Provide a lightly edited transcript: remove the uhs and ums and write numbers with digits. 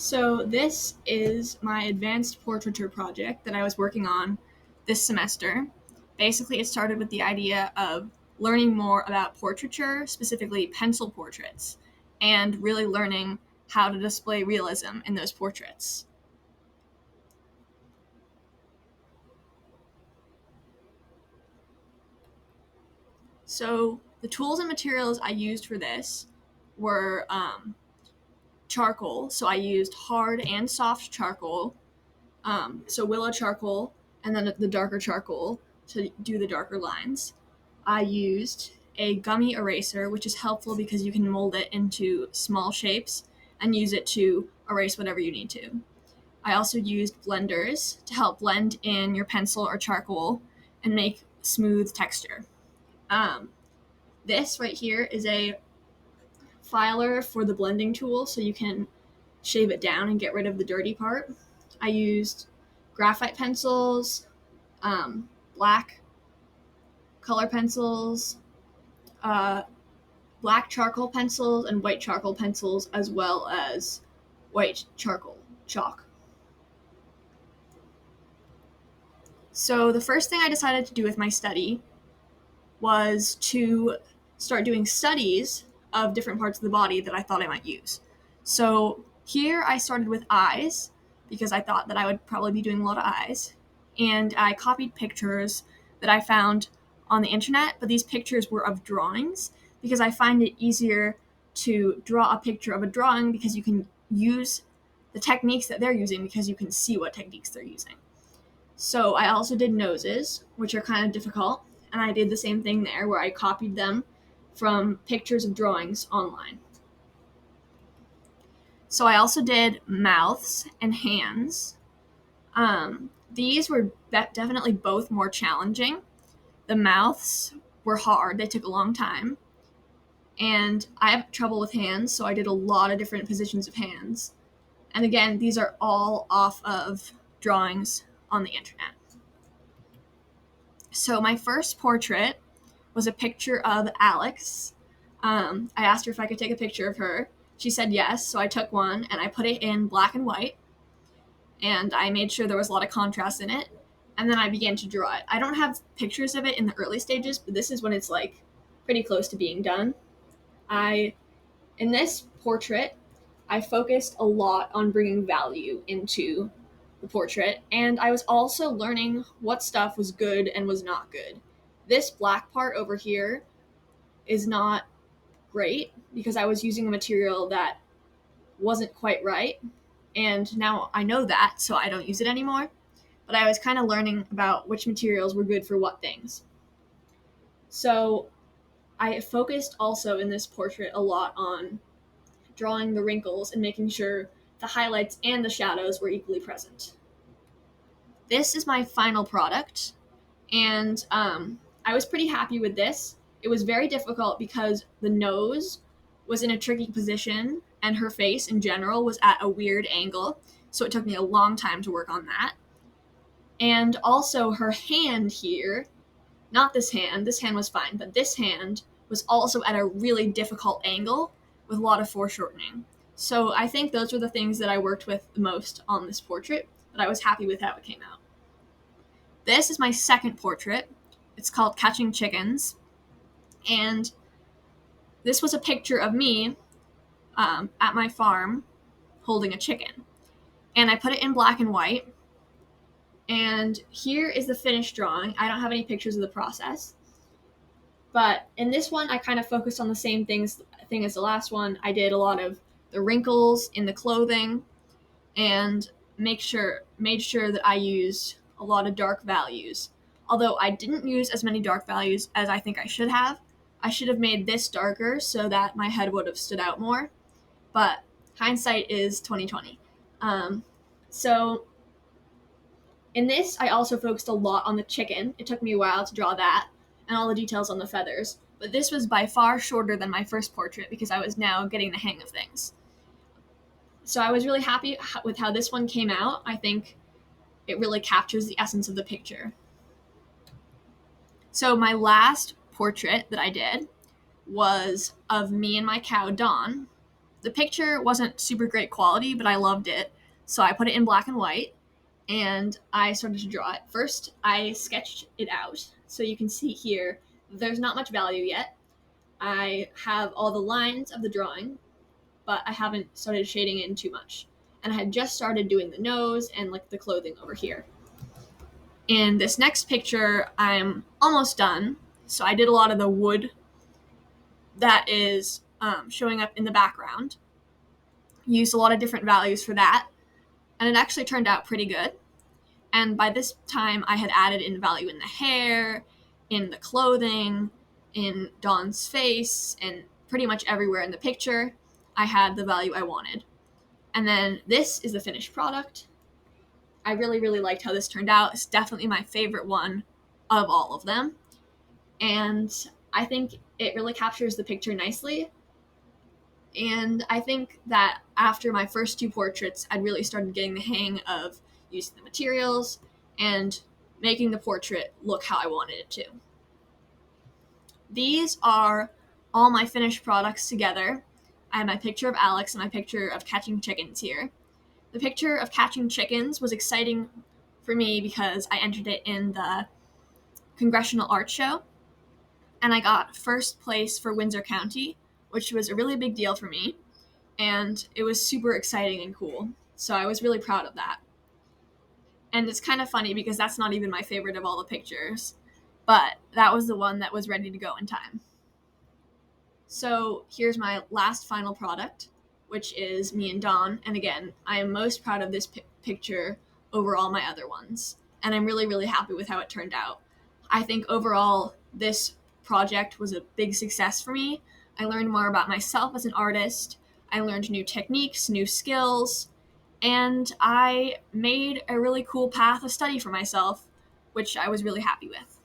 So this is my advanced portraiture project that I was working on this semester. Basically, it started with the idea of learning more about portraiture, specifically pencil portraits, and really learning how to display realism in those portraits. So the tools and materials I used for this were charcoal. So I used hard and soft charcoal, so willow charcoal, and then the darker charcoal to do the darker lines. I used a gummy eraser, which is helpful because you can mold it into small shapes and use it to erase whatever you need to. I also used blenders to help blend in your pencil or charcoal and make smooth texture. Um, this right here is a filer for the blending tool, so you can shave it down and get rid of the dirty part. I used graphite pencils, black color pencils, uh, black charcoal pencils, and white charcoal pencils, as well as white charcoal chalk. So the first thing I decided to do with my study was to start doing studies of different parts of the body that I thought I might use. So here I started with eyes because I thought that I would probably be doing a lot of eyes. And I copied pictures that I found on the internet, but these pictures were of drawings because I find it easier to draw a picture of a drawing because you can use the techniques that they're using because you can see what techniques they're using. So I also did noses, which are kind of difficult, and I did the same thing there where I copied them from pictures of drawings online. So I also did mouths and hands. These were definitely both more challenging. The mouths were hard, they took a long time. And I have trouble with hands, so I did a lot of different positions of hands. And again, these are all off of drawings on the internet. So my first portrait was a picture of Alex. I asked her if I could take a picture of her. She said yes, so I took one and I put it in black and white. And I made sure there was a lot of contrast in it. And then I began to draw it. I don't have pictures of it in the early stages, but this is when it's like pretty close to being done. In this portrait, I focused a lot on bringing value into the portrait, and I was also learning what stuff was good and was not good. This black part over here is not great because I was using a material that wasn't quite right, and now I know that, so I don't use it anymore. But I was kind of learning about which materials were good for what things. So I focused also in this portrait a lot on drawing the wrinkles and making sure the highlights and the shadows were equally present. This is my final product, and I was pretty happy with this. It was very difficult because the nose was in a tricky position and her face in general was at a weird angle, so it took me a long time to work on that. And also her hand here, not this hand was fine, but this hand was also at a really difficult angle with a lot of foreshortening. So I think those were the things that I worked with the most on this portrait, but I was happy with how it came out. This is my second portrait. It's called Catching Chickens, and this was a picture of me at my farm holding a chicken. And I put it in black and white, and here is the finished drawing. I don't have any pictures of the process. But in this one, I kind of focused on the same thing as the last one. I did a lot of the wrinkles in the clothing and made sure that I used a lot of dark values. Although I didn't use as many dark values as I think I should have. I should have made this darker so that my head would have stood out more. But hindsight is 2020. So in this, I also focused a lot on the chicken. It took me a while to draw that and all the details on the feathers. But this was by far shorter than my first portrait because I was now getting the hang of things. So I was really happy with how this one came out. I think it really captures the essence of the picture. So my last portrait that I did was of me and my cow, Dawn. The picture wasn't super great quality, but I loved it. So I put it in black and white and I started to draw it. First, I sketched it out. So you can see here, there's not much value yet. I have all the lines of the drawing, but I haven't started shading in too much. And I had just started doing the nose and like the clothing over here. In this next picture, I'm almost done. So I did a lot of the wood that is showing up in the background. Used a lot of different values for that, and it actually turned out pretty good. And by this time, I had added in value in the hair, in the clothing, in Dawn's face, and pretty much everywhere in the picture, I had the value I wanted. And then this is the finished product. I really, really liked how this turned out. It's definitely my favorite one of all of them. And I think it really captures the picture nicely. And I think that after my first two portraits, I'd really started getting the hang of using the materials and making the portrait look how I wanted it to. These are all my finished products together. I have my picture of Alex and my picture of catching chickens here. The picture of catching chickens was exciting for me because I entered it in the Congressional Art Show, and I got first place for Windsor County, which was a really big deal for me, and it was super exciting and cool, so I was really proud of that. And it's kind of funny because that's not even my favorite of all the pictures, but that was the one that was ready to go in time. So here's my last final product, which is me and Dawn, and again, I am most proud of this picture over all my other ones, and I'm really, really happy with how it turned out. I think overall, this project was a big success for me. I learned more about myself as an artist, I learned new techniques, new skills, and I made a really cool path of study for myself, which I was really happy with.